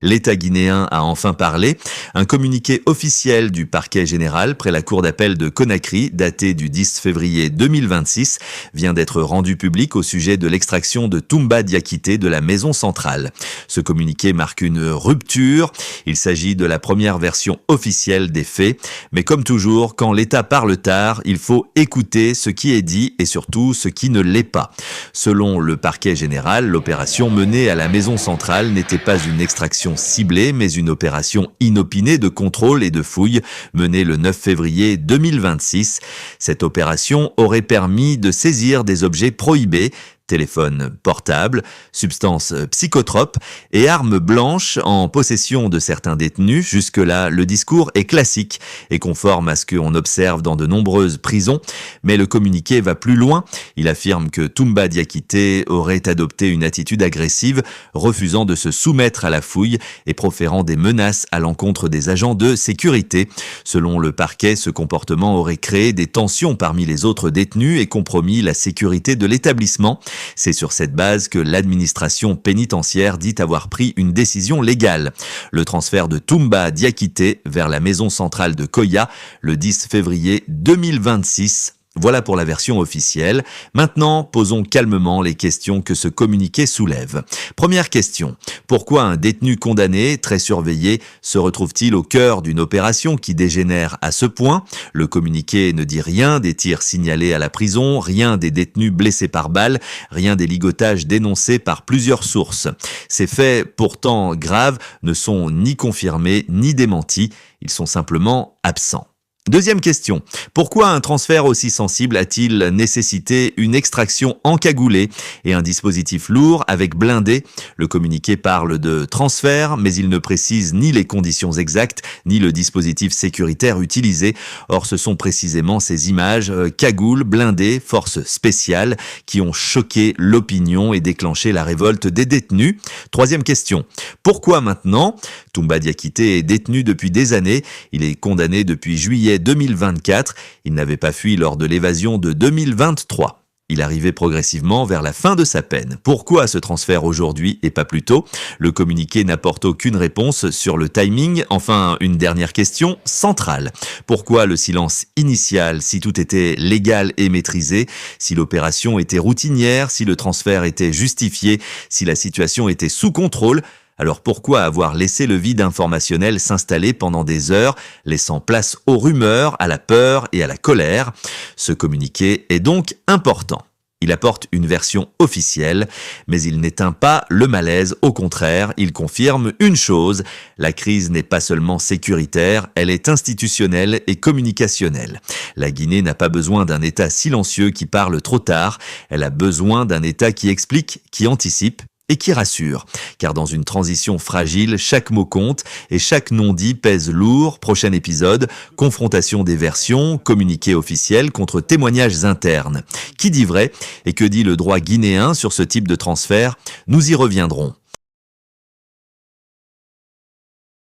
L'État guinéen a enfin parlé. Un communiqué officiel du parquet général près la cour d'appel de Conakry, daté du 10 février 2026, vient d'être rendu public au sujet de l'extraction de Toumba Diakité de la maison centrale. Ce communiqué marque une rupture. Il s'agit de la première version officielle des faits. Mais comme toujours, quand l'État parle tard, il faut écouter ce qui est dit et surtout ce qui ne l'est pas. Selon le parquet général, l'opération menée à la maison centrale n'était pas une extraction ciblée, mais une opération inopinée de contrôle et de fouille menée le 9 février 2026. Cette opération aurait permis de saisir des objets prohibés, téléphone portable, substances psychotropes et armes blanches en possession de certains détenus. Jusque-là, le discours est classique et conforme à ce qu'on observe dans de nombreuses prisons, mais le communiqué va plus loin. Il affirme que Toumba Diakité aurait adopté une attitude agressive, refusant de se soumettre à la fouille et proférant des menaces à l'encontre des agents de sécurité. Selon le parquet, ce comportement aurait créé des tensions parmi les autres détenus et compromis la sécurité de l'établissement. C'est sur cette base que l'administration pénitentiaire dit avoir pris une décision légale. Le transfert de Toumba Diakité vers la maison centrale de Koya le 10 février 2026. Voilà pour la version officielle. Maintenant, posons calmement les questions que ce communiqué soulève. Première question. Pourquoi un détenu condamné, très surveillé, se retrouve-t-il au cœur d'une opération qui dégénère à ce point? Le communiqué ne dit rien des tirs signalés à la prison, rien des détenus blessés par balle, rien des ligotages dénoncés par plusieurs sources. Ces faits, pourtant graves, ne sont ni confirmés ni démentis. Ils sont simplement absents. Deuxième question. Pourquoi un transfert aussi sensible a-t-il nécessité une extraction encagoulée et un dispositif lourd avec blindé? Le communiqué parle de transfert, mais il ne précise ni les conditions exactes, ni le dispositif sécuritaire utilisé. Or, ce sont précisément ces images cagoules, blindées, forces spéciales, qui ont choqué l'opinion et déclenché la révolte des détenus. Troisième question. Pourquoi maintenant? Toumba Diakité est détenu depuis des années. Il est condamné depuis juillet 2024. Il n'avait pas fui lors de l'évasion de 2023. Il arrivait progressivement vers la fin de sa peine. Pourquoi ce transfert aujourd'hui et pas plus tôt? Le communiqué n'apporte aucune réponse sur le timing. Enfin, une dernière question centrale. Pourquoi le silence initial si tout était légal et maîtrisé, si l'opération était routinière, si le transfert était justifié, si la situation était sous contrôle? Alors pourquoi avoir laissé le vide informationnel s'installer pendant des heures, laissant place aux rumeurs, à la peur et à la colère? Ce communiqué est donc important. Il apporte une version officielle, mais il n'éteint pas le malaise. Au contraire, il confirme une chose, la crise n'est pas seulement sécuritaire, elle est institutionnelle et communicationnelle. La Guinée n'a pas besoin d'un État silencieux qui parle trop tard, elle a besoin d'un État qui explique, qui anticipe et qui rassure. Car dans une transition fragile, chaque mot compte et chaque non-dit pèse lourd. Prochain épisode, confrontation des versions, communiqué officiel contre témoignages internes. Qui dit vrai et que dit le droit guinéen sur ce type de transfert? Nous y reviendrons.